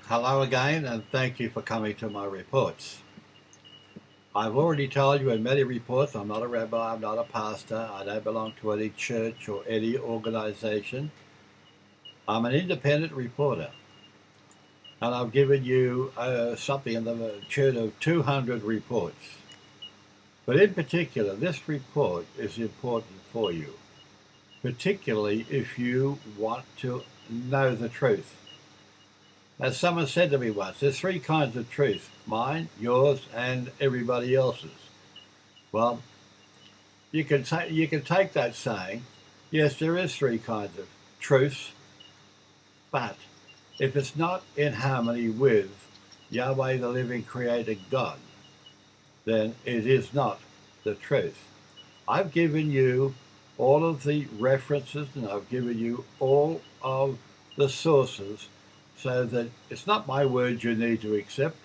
Hello again, and thank you for coming to my reports. I've already told you in many reports I'm not a rabbi, I'm not a pastor, I don't belong to any church or any organization. I'm an independent reporter, and I've given you something in the tune of 200 reports. But in particular, this report is important for you, particularly if you want to know the truth. As someone said to me once, there's three kinds of truth: mine, yours, and everybody else's. Well, you can take that saying, yes, there is three kinds of truth, but if it's not in harmony with Yahweh, the living creator God, then it is not the truth. I've given you all of the references and I've given you all of the sources so that it's not my words you need to accept.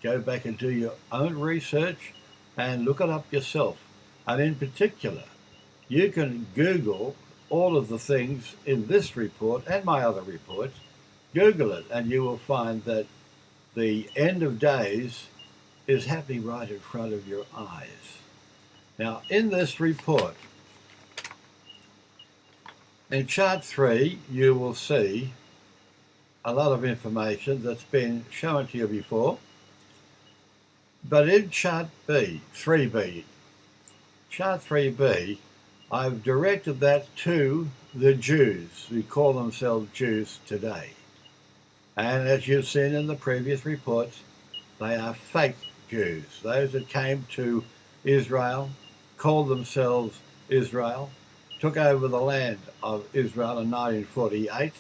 Go back and do your own research and look it up yourself. And in particular, you can Google all of the things in this report and my other reports. Google it and you will find that the end of days is happening right in front of your eyes. Now, in this report, in chart 3, you will see a lot of information that's been shown to you before. But in chart 3B, I've directed that to the Jews who call themselves Jews today. And as you've seen in the previous reports, they are fake Jews. Those that came to Israel, called themselves Israel, took over the land of Israel in 1948.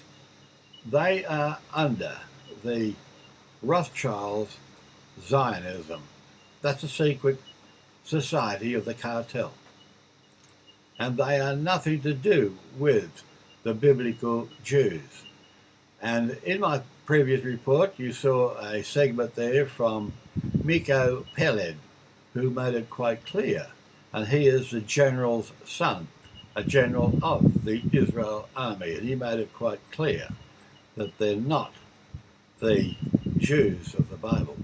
They are under the Rothschilds' Zionism. That's a secret society of the cartel. And they are nothing to do with the biblical Jews. And in my previous report, you saw a segment there from Miko Peled, who made it quite clear. And he is the general's son, a general of the Israel army. And he made it quite clear that they're not the Jews of the Bible.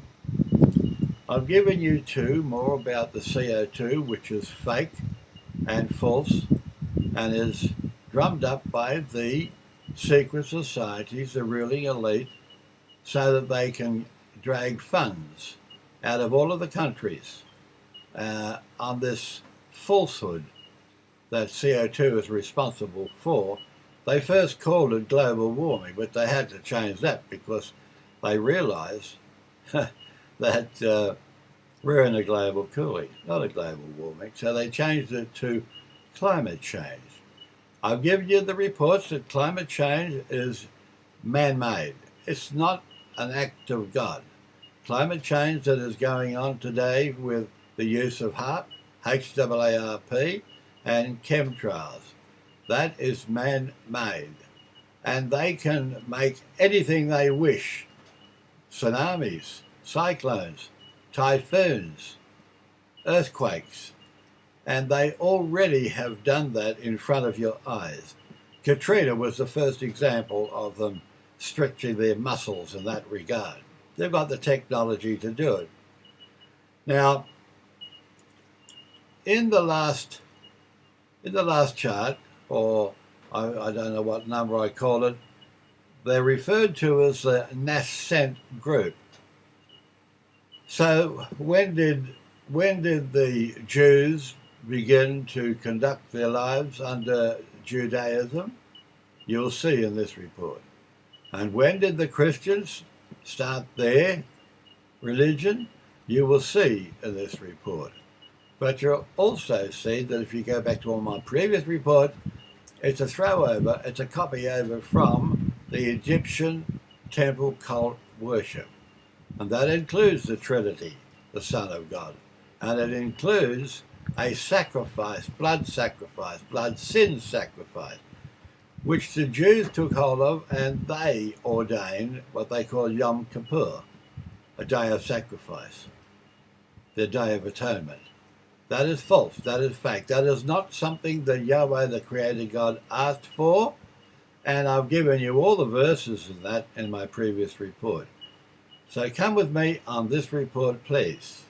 I've given you more about the CO2, which is fake and false and is drummed up by the secret societies, the ruling elite, so that they can drag funds out of all of the countries on this falsehood that CO2 is responsible for. They first called it global warming, but they had to change that because they realised that we're in a global cooling, not a global warming. So they changed it to climate change. I've given you the reports that climate change is man-made. It's not an act of God. Climate change that is going on today with the use of HAARP, HAARP, and chemtrails, that is man-made. And they can make anything they wish. Tsunamis, cyclones, typhoons, earthquakes. And they already have done that in front of your eyes. Katrina was the first example of them stretching their muscles in that regard. They've got the technology to do it. Now, in the last chart, or I don't know what number I call it, they're referred to as the nascent group. So when did the Jews begin to conduct their lives under Judaism? You'll see in this report. And when did the Christians start their religion? You will see in this report. But you'll also see that if you go back to all my previous reports, it's a throwover, it's a copy over from the Egyptian temple cult worship. And that includes the Trinity, the Son of God. And it includes a sacrifice, blood sin sacrifice, which the Jews took hold of, and they ordained what they call Yom Kippur, a day of sacrifice, the Day of Atonement. That is false, that is fake, that is not something that Yahweh, the Creator God, asked for, and I've given you all the verses of that in my previous report. So come with me on this report, please.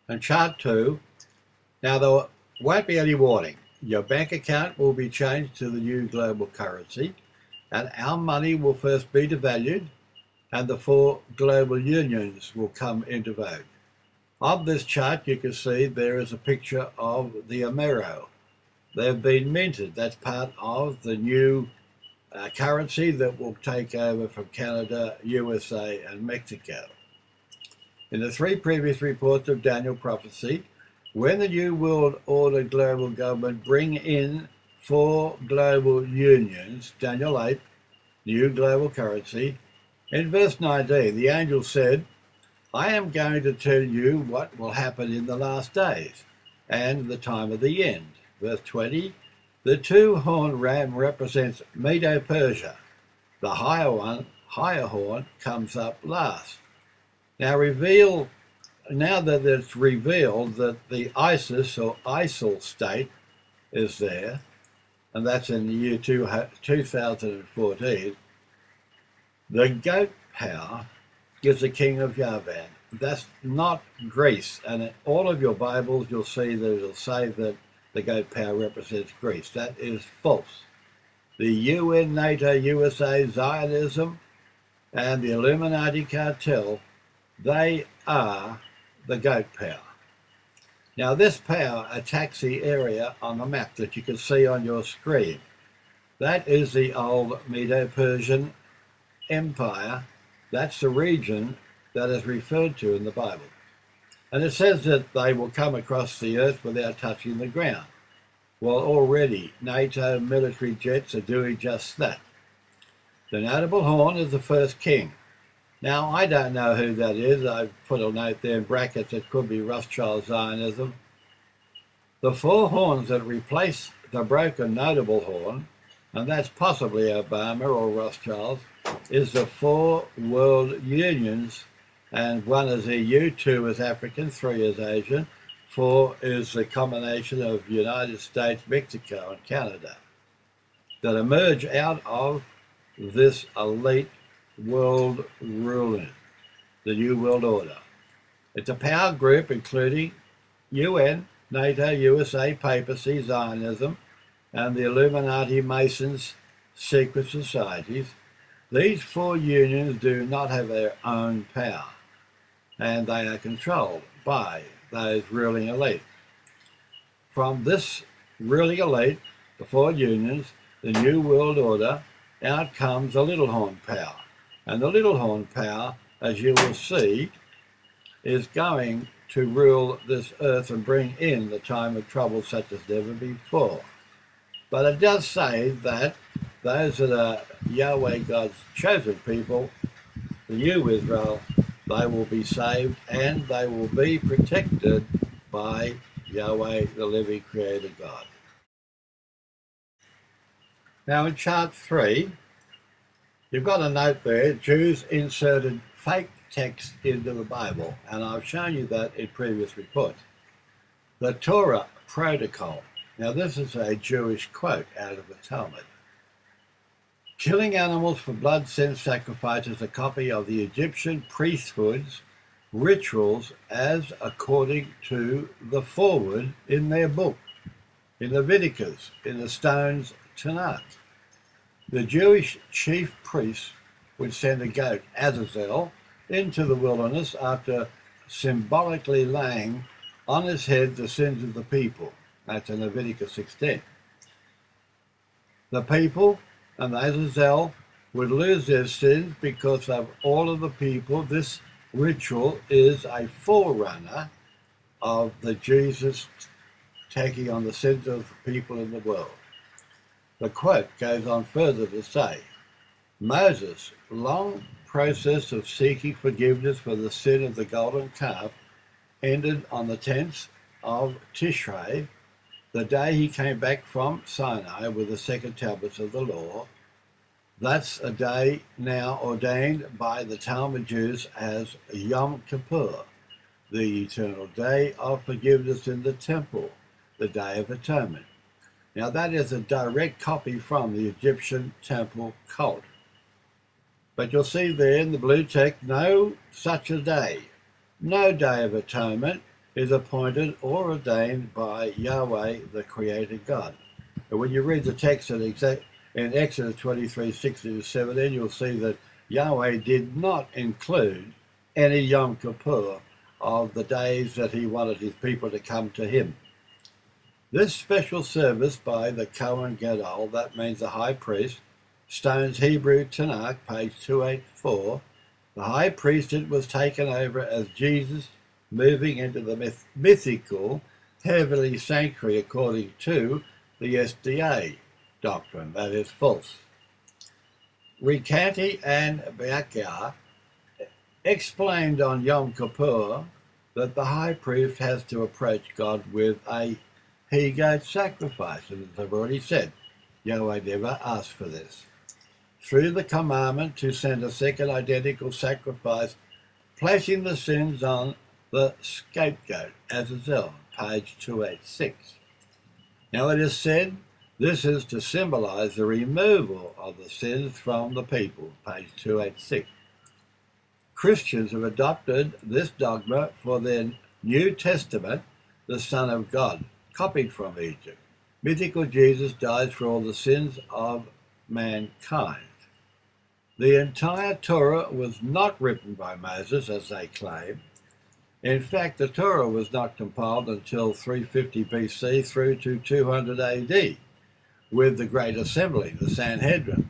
And chart 2. Now there won't be any warning. Your bank account will be changed to the new global currency, and our money will first be devalued, and the 4 global unions will come into vogue. On this chart you can see there is a picture of the Amero. They've been minted. That's part of the new currency that will take over from Canada, USA and Mexico. In the 3 previous reports of Daniel prophecy, when the New World Order global government bring in 4 global unions, Daniel 8, new global currency, in verse 19, the angel said, I am going to tell you what will happen in the last days and the time of the end. Verse 20, the 2-horned ram represents Medo-Persia. The higher horn, comes up last. Now that it's revealed that the ISIS or ISIL state is there, and that's in the year 2014, the goat power is the king of Yahweh. That's not Greece. And in all of your Bibles, you'll see that it'll say that the goat power represents Greece. That is false. The UN, NATO, USA, Zionism, and the Illuminati cartel, they are the goat power. Now this power attacks the area on the map that you can see on your screen. That is the old Medo-Persian Empire. That's the region that is referred to in the Bible. And it says that they will come across the earth without touching the ground. Well, already NATO military jets are doing just that. The notable horn is the first king. Now, I don't know who that is. I've put a note there in brackets. It could be Rothschild Zionism. The 4 horns that replace the broken notable horn, and that's possibly Obama or Rothschild, is the 4 world unions, and 1 is EU, 2 is African, 3 is Asian, 4 is the combination of United States, Mexico and Canada, that emerge out of this elite world ruling, the New World Order. It's a power group including UN, NATO, USA, papacy, Zionism, and the Illuminati Masons, secret societies. These 4 unions do not have their own power, and they are controlled by those ruling elite. From this ruling elite, the 4 unions, the New World Order, out comes the little horn power. And the little horn power, as you will see, is going to rule this earth and bring in the time of trouble such as never before. But it does say that those that are Yahweh God's chosen people, the new Israel, they will be saved and they will be protected by Yahweh, the living creator God. Now in chart 3, you've got a note there, Jews inserted fake text into the Bible, and I've shown you that in previous reports. The Torah Protocol. Now this is a Jewish quote out of the Talmud. Killing animals for blood sin sacrifice is a copy of the Egyptian priesthood's rituals as according to the foreword in their book, in Leviticus, in the stone's Tanakh. The Jewish chief priests would send a goat, Azazel, into the wilderness after symbolically laying on his head the sins of the people. That's in Leviticus 16. The people and Azazel would lose their sins because of all of the people. This ritual is a forerunner of the Jesus taking on the sins of the people in the world. The quote goes on further to say, Moses' long process of seeking forgiveness for the sin of the golden calf ended on the 10th of Tishrei, the day he came back from Sinai with the 2nd tablets of the law. That's a day now ordained by the Talmud Jews as Yom Kippur, the eternal day of forgiveness in the temple, the Day of Atonement. Now that is a direct copy from the Egyptian temple cult. But you'll see there in the blue text, no such a day. No day of atonement is appointed or ordained by Yahweh, the Creator God. And when you read the text in Exodus 23, 16 to 17, you'll see that Yahweh did not include any Yom Kippur of the days that he wanted his people to come to him. This special service by the Kohen Gadol, that means the high priest, Stone's Hebrew Tanakh, page 284, the high priesthood was taken over as Jesus moving into the mythical heavenly sanctuary according to the SDA doctrine, that is false. Recanati and BAAAL explained on Yom Kippur that the high priest has to approach God with a he-goat sacrifice, and as I've already said, Yahweh never asked for this. Through the commandment to send a second identical sacrifice, placing the sins on the scapegoat, Azazel, page 286. Now it is said this is to symbolize the removal of the sins from the people, page 286. Christians have adopted this dogma for their New Testament, the Son of God, copied from Egypt. Mythical Jesus dies for all the sins of mankind. The entire Torah was not written by Moses, as they claim. In fact, the Torah was not compiled until 350 BC through to 200 AD, with the Great Assembly, the Sanhedrin,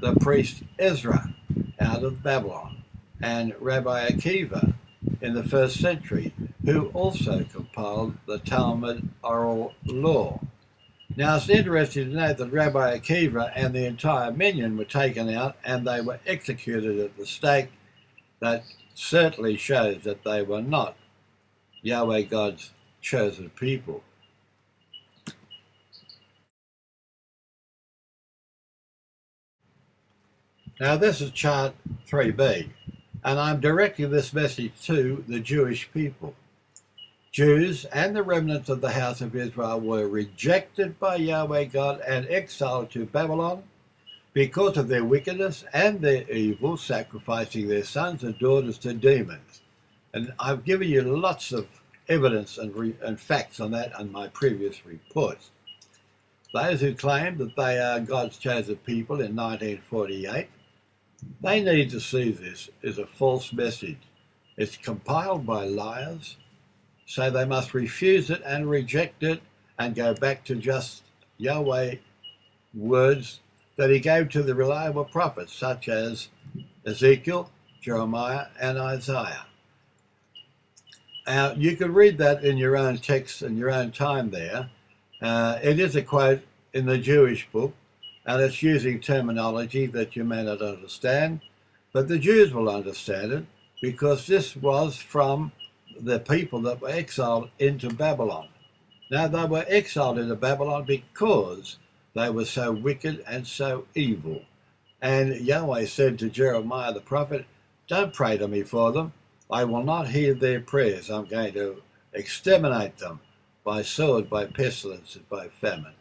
the priest Ezra out of Babylon, and Rabbi Akiva in the 1st century, who also compiled the Talmud oral law. Now, it's interesting to note that Rabbi Akiva and the entire minyan were taken out and they were executed at the stake. That certainly shows that they were not Yahweh God's chosen people. Now, this is chart 3b, and I'm directing this message to the Jewish people. Jews and the remnants of the house of Israel were rejected by Yahweh God and exiled to Babylon because of their wickedness and their evil, sacrificing their sons and daughters to demons. And I've given you lots of evidence and facts on that on my previous reports. Those who claim that they are God's chosen people in 1948, they need to see this as a false message. It's compiled by liars, so they must refuse it and reject it and go back to just Yahweh words that he gave to the reliable prophets such as Ezekiel, Jeremiah, and Isaiah. Now, you can read that in your own text and your own time there. It is a quote in the Jewish book, and it's using terminology that you may not understand, but the Jews will understand it because this was from the people that were exiled into Babylon. Now, they were exiled into Babylon because they were so wicked and so evil. And Yahweh said to Jeremiah the prophet, "Don't pray to me for them. I will not hear their prayers. I'm going to exterminate them by sword, by pestilence, and by famine."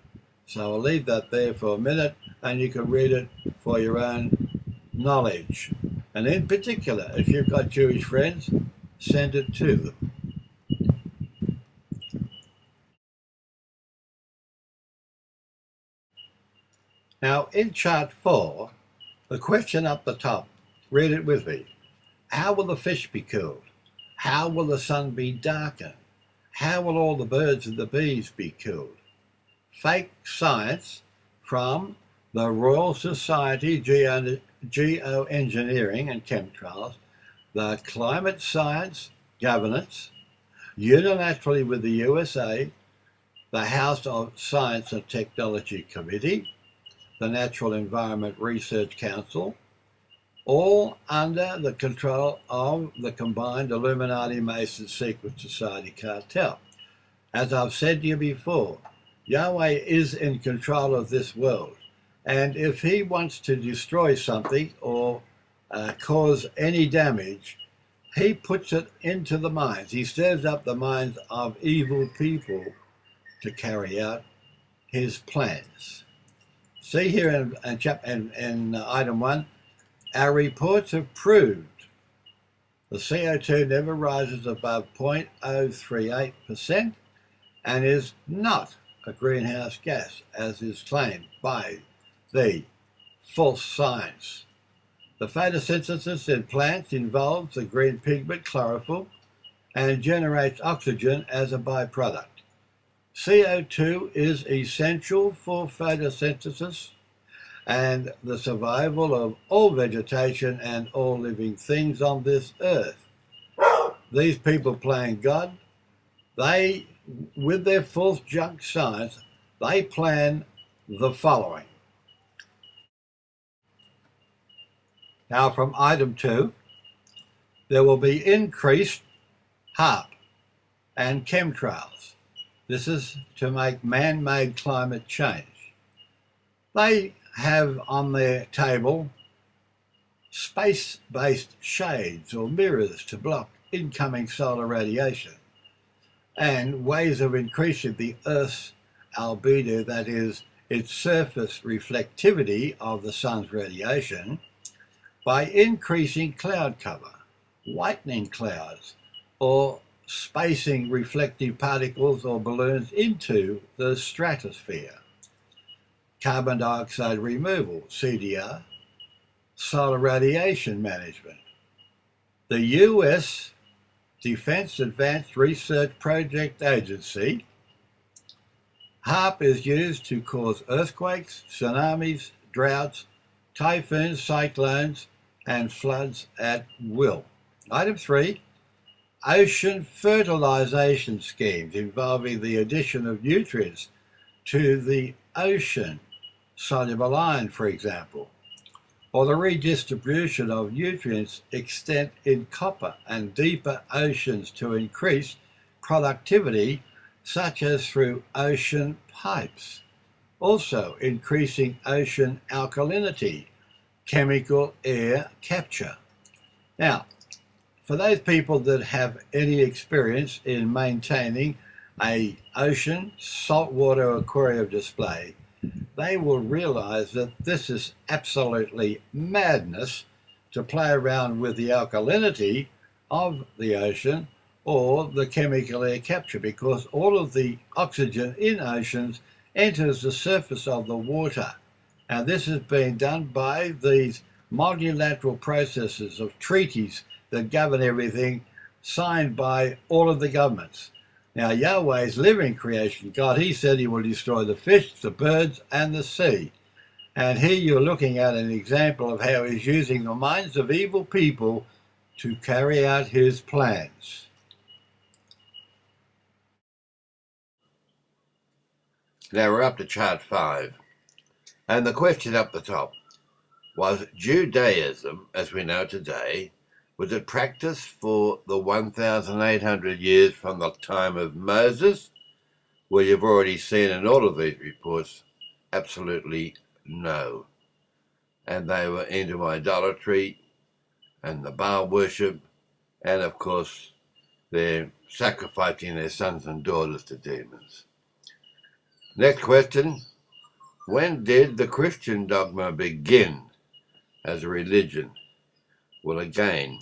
So I'll leave that there for a minute, and you can read it for your own knowledge. And in particular, if you've got Jewish friends, send it to them. Now, in chart 4, the question up the top, read it with me. How will the fish be killed? How will the sun be darkened? How will all the birds and the bees be killed? Fake science from the Royal Society Geoengineering and Chemtrails, the Climate Science Governance, unilaterally with the USA, the House of Science and Technology Committee, the Natural Environment Research Council, all under the control of the combined Illuminati-Mason Secret Society cartel. As I've said to you before, Yahweh is in control of this world, and if he wants to destroy something or cause any damage, he puts it into the minds. He stirs up the minds of evil people to carry out his plans. See here in item 1, Our reports have proved the CO2 never rises above 0.038% and is not a greenhouse gas, as is claimed by the false science. The photosynthesis in plants involves the green pigment chlorophyll and generates oxygen as a byproduct. CO2 is essential for photosynthesis and the survival of all vegetation and all living things on this earth. These people playing God, they, with their false junk science, they plan the following. Now from item 2, there will be increased HARP and chemtrails. This is to make man-made climate change. They have on their table space-based shades or mirrors to block incoming solar radiation and ways of increasing the Earth's albedo, that is, its surface reflectivity of the sun's radiation, by increasing cloud cover, whitening clouds, or spacing reflective particles or balloons into the stratosphere. Carbon dioxide removal, CDR, solar radiation management. The US Defense Advanced Research Project Agency, HARP is used to cause earthquakes, tsunamis, droughts, typhoons, cyclones, and floods at will. Item 3, ocean fertilization schemes involving the addition of nutrients to the ocean, soluble iron, for example, or the redistribution of nutrients extent in copper and deeper oceans to increase productivity, such as through ocean pipes. Also increasing ocean alkalinity, chemical air capture. Now, for those people that have any experience in maintaining an ocean saltwater aquarium display, they will realize that this is absolutely madness to play around with the alkalinity of the ocean or the chemical air capture, because all of the oxygen in oceans enters the surface of the water. And this is being done by these multilateral processes of treaties that govern everything, signed by all of the governments. Now, Yahweh's living creation God, he said he will destroy the fish, the birds, and the sea. And here you're looking at an example of how he's using the minds of evil people to carry out his plans. Now we're up to chart 5. And the question up the top was, Judaism, as we know today, was it practiced for the 1,800 years from the time of Moses? Well, you've already seen in all of these reports, absolutely no. And they were into idolatry and the Baal worship, and of course, they're sacrificing their sons and daughters to demons. Next question. When did the Christian dogma begin as a religion? Well, again,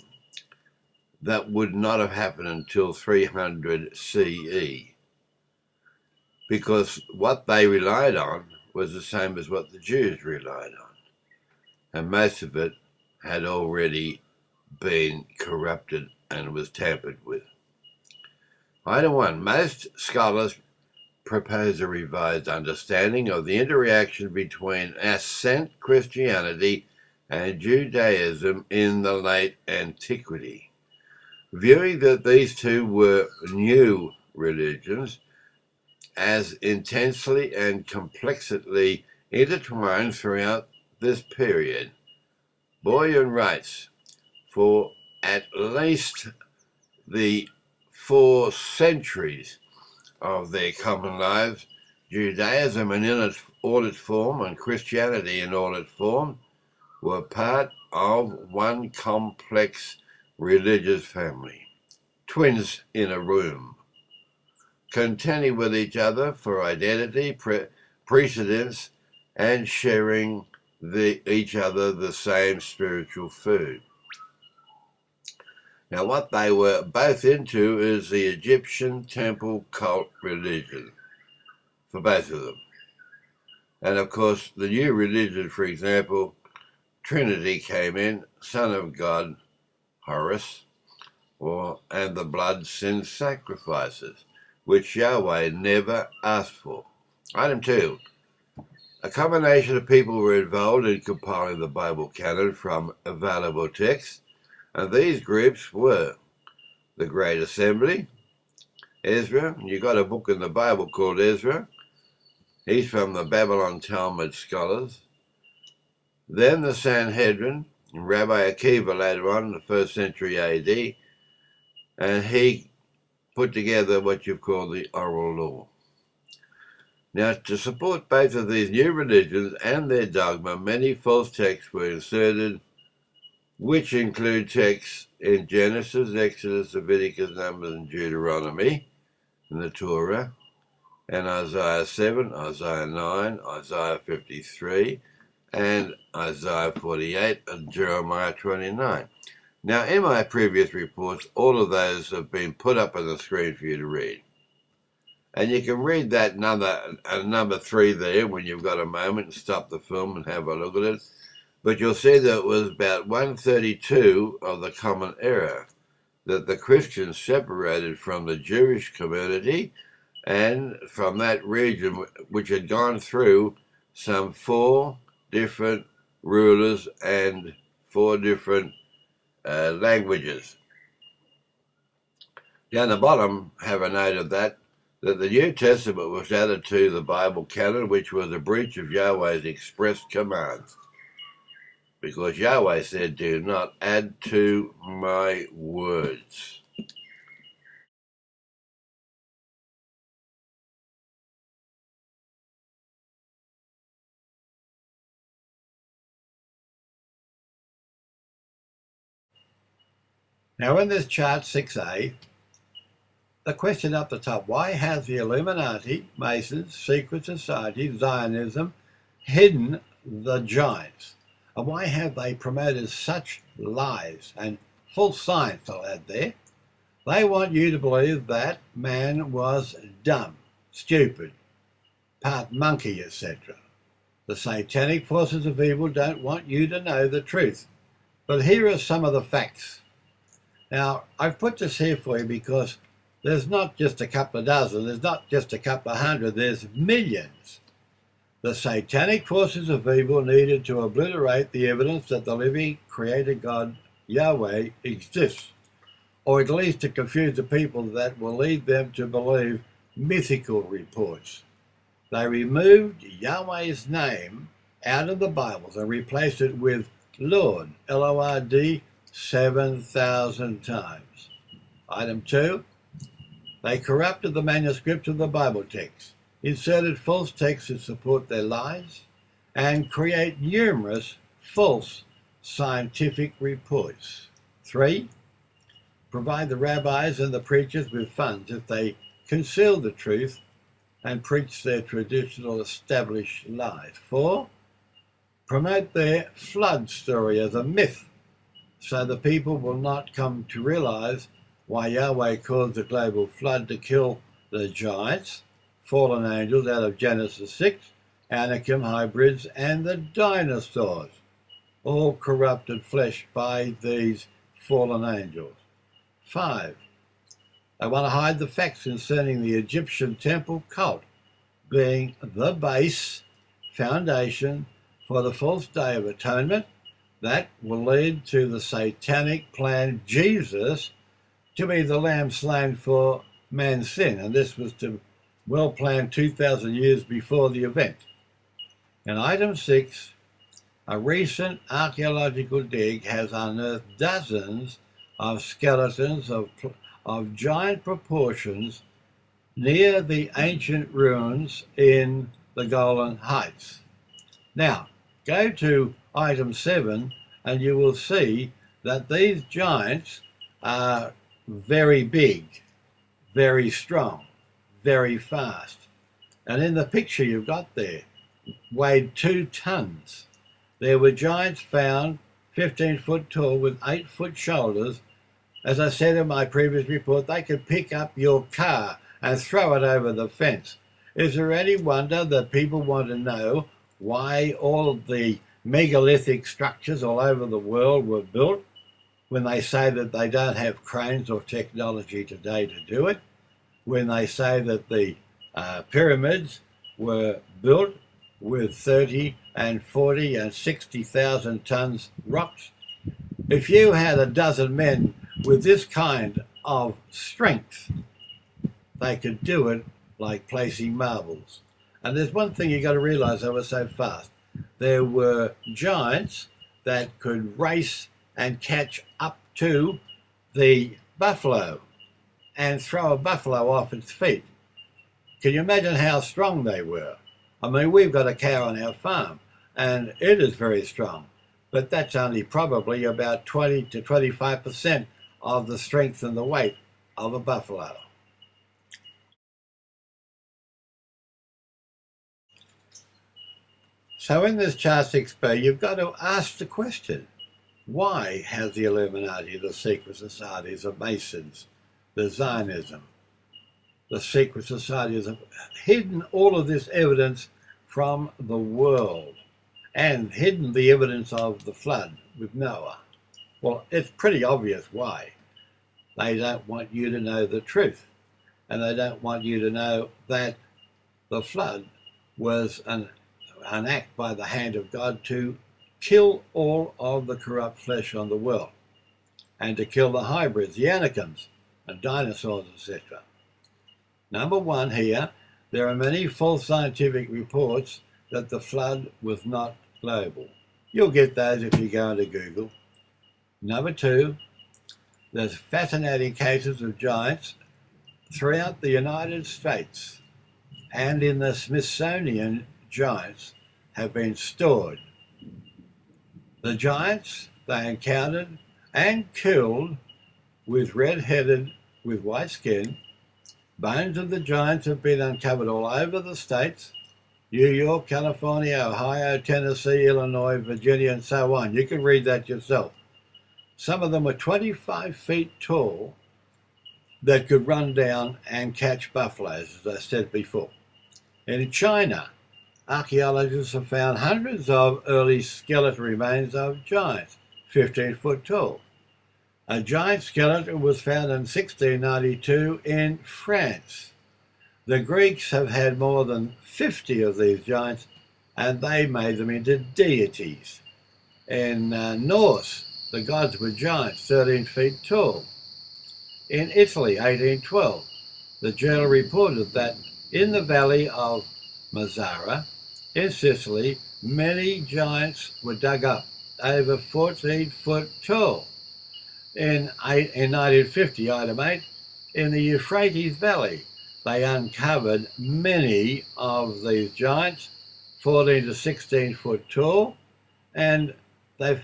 that would not have happened until 300 CE, because what they relied on was the same as what the Jews relied on, and most of it had already been corrupted and was tampered with. Item 1. Most scholars propose a revised understanding of the interaction between ascent Christianity and Judaism in the late antiquity, viewing that these two were new religions as intensely and complexly intertwined throughout this period. Boyan writes, for at least the 4 centuries of their common lives, Judaism in all its form and Christianity in all its form were part of one complex religious family, twins in a room, contending with each other for identity, precedence, and sharing each other the same spiritual food. Now, what they were both into is the Egyptian temple cult religion, for both of them. And of course, the new religion, for example, Trinity came in, Son of God, Horus, and the blood sin sacrifices, which Yahweh never asked for. Item 2. A combination of people were involved in compiling the Bible canon from available texts, and these groups were the Great Assembly, Ezra. You got a book in the Bible called Ezra. He's from the Babylon Talmud scholars. Then the Sanhedrin, Rabbi Akiva later on in the 1st century AD, and he put together what you've called the oral law. Now, to support both of these new religions and their dogma, many false texts were inserted, which include texts in Genesis, Exodus, Leviticus, Numbers, and Deuteronomy, in the Torah, and Isaiah 7, Isaiah 9, Isaiah 53, and Isaiah 48, and Jeremiah 29. Now, in my previous reports, all of those have been put up on the screen for you to read. And you can read that number 3 there when you've got a moment and stop the film and have a look at it. But you'll see that it was about 132 of the Common Era that the Christians separated from the Jewish community and from that region, which had gone through some 4 different rulers and 4 different languages. Down the bottom, have a note of that the New Testament was added to the Bible canon, which was a breach of Yahweh's express commands. Because Yahweh said, do not add to my words. Now in this chart 6a, the question up the top, why has the Illuminati, Masons, secret society, Zionism hidden the giants? And why have they promoted such lies and false science, I'll add there? They want you to believe that man was dumb, stupid, part monkey, etc. The satanic forces of evil don't want you to know the truth. But here are some of the facts. Now, I've put this here for you because there's not just a couple of dozen, there's not just a couple of hundred, there's millions. The satanic forces of evil needed to obliterate the evidence that the living creator God, Yahweh, exists, or at least to confuse the people that will lead them to believe mythical reports. They removed Yahweh's name out of the Bibles and replaced it with Lord, L-O-R-D, 7,000 times. Item 2, they corrupted the manuscript of the Bible text, inserted false texts to support their lies, and create numerous false scientific reports. 3, provide the rabbis and the preachers with funds if they conceal the truth and preach their traditional established lies. 4, promote their flood story as a myth so the people will not come to realize why Yahweh caused the global flood to kill the giants, fallen angels out of Genesis 6, Anakim hybrids, and the dinosaurs, all corrupted flesh by these fallen angels. 5, they want to hide the facts concerning the Egyptian temple cult being the base foundation for the false Day of Atonement that will lead to the satanic plan Jesus to be the lamb slain for man's sin. And this was well planned 2,000 years before the event. And item 6, a recent archaeological dig has unearthed dozens of skeletons of giant proportions near the ancient ruins in the Golan Heights. Now, go to item 7 and you will see that these giants are very big, very strong, very fast. And in the picture you've got there, weighed 2 tons. There were giants found 15 foot tall with 8-foot shoulders. As I said in my previous report, they could pick up your car and throw it over the fence. Is there any wonder that people want to know why all of the megalithic structures all over the world were built when they say that they don't have cranes or technology today to do it? When they say that the pyramids were built with 30 and 40 and 60,000 tons rocks? If you had a dozen men with this kind of strength, they could do it like placing marbles. And there's one thing you got to realize, they were so fast. There were giants that could race and catch up to the buffalo and throw a buffalo off its feet. Can you imagine how strong they were? I mean, we've got a cow on our farm and it is very strong, but that's only probably about 20 to 25% of the strength and the weight of a buffalo. So in this Chart 6b, you've got to ask the question, why has the Illuminati, the secret societies, the Masons, the Zionism, the secret societies have hidden all of this evidence from the world and hidden the evidence of the flood with Noah? Well, it's pretty obvious why. They don't want you to know the truth, and they don't want you to know that the flood was an act by the hand of God to kill all of the corrupt flesh on the world and to kill the hybrids, the anakims, and dinosaurs, etc. Number one here, there are many false scientific reports that the flood was not global. You'll get those if you go into Google. Number two, there's fascinating cases of giants throughout the United States, and in the Smithsonian, giants have been stored. The giants they encountered and killed with red-headed, with white skin. Bones of the giants have been uncovered all over the states: New York, California, Ohio, Tennessee, Illinois, Virginia, and so on. You can read that yourself. Some of them were 25 feet tall that could run down and catch buffaloes, as I said before. In China, archaeologists have found hundreds of early skeleton remains of giants, 15 foot tall. A giant skeleton was found in 1692 in France. The Greeks have had more than 50 of these giants, and they made them into deities. In Norse, the gods were giants, 13 feet tall. In Italy, 1812, the journal reported that in the valley of Mazzara, in Sicily, many giants were dug up, over 14 foot tall. In 1950, item 8, in the Euphrates Valley, they uncovered many of these giants, 14 to 16 foot tall, and they've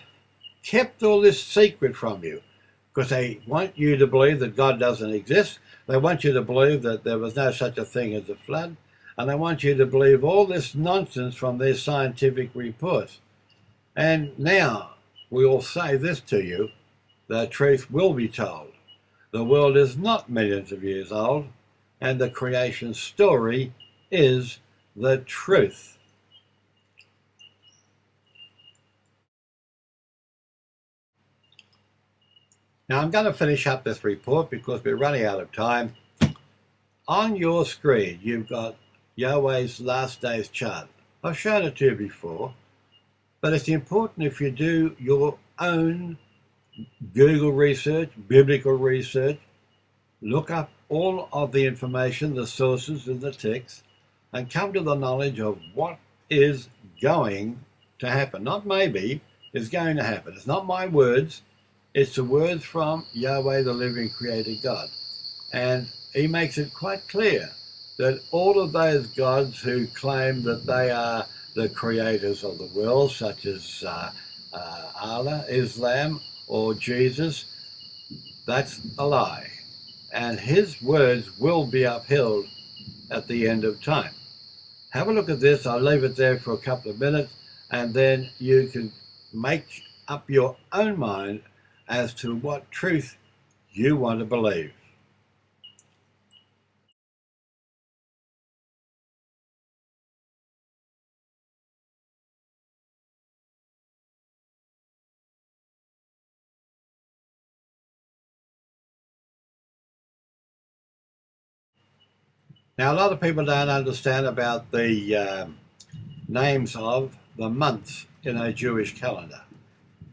kept all this secret from you because they want you to believe that God doesn't exist. They want you to believe that there was no such a thing as a flood, and they want you to believe all this nonsense from their scientific reports. And now we will say this to you: the truth will be told. The world is not millions of years old, and the creation story is the truth. Now I'm going to finish up this report because we're running out of time. On your screen, you've got Yahweh's last days chart. I've shown it to you before, but it's important if you do your own Google research, biblical research, look up all of the information, the sources and the text, and come to the knowledge of what is going to happen. Not maybe, is going to happen. It's not my words. It's the words from Yahweh, the living creator God. And he makes it quite clear that all of those gods who claim that they are the creators of the world, such as Allah, Islam, or Jesus, that's a lie. And his words will be upheld at the end of time. Have a look at this. I'll leave it there for a couple of minutes, and then you can make up your own mind as to what truth you want to believe. Now, a lot of people don't understand about the names of the months in a Jewish calendar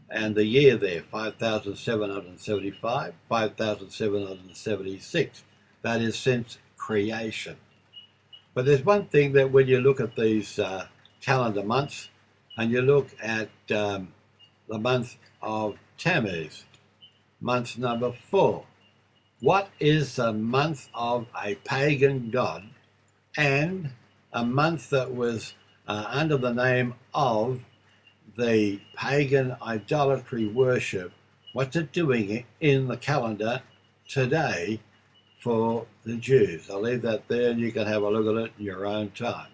and the year there, 5,775, 5,776. That is since creation. But there's one thing that when you look at these calendar months and you look at the month of Tammuz, month number 4, what is the month of a pagan god and a month that was under the name of the pagan idolatry worship? What's it doing in the calendar today for the Jews? I'll leave that there and you can have a look at it in your own time.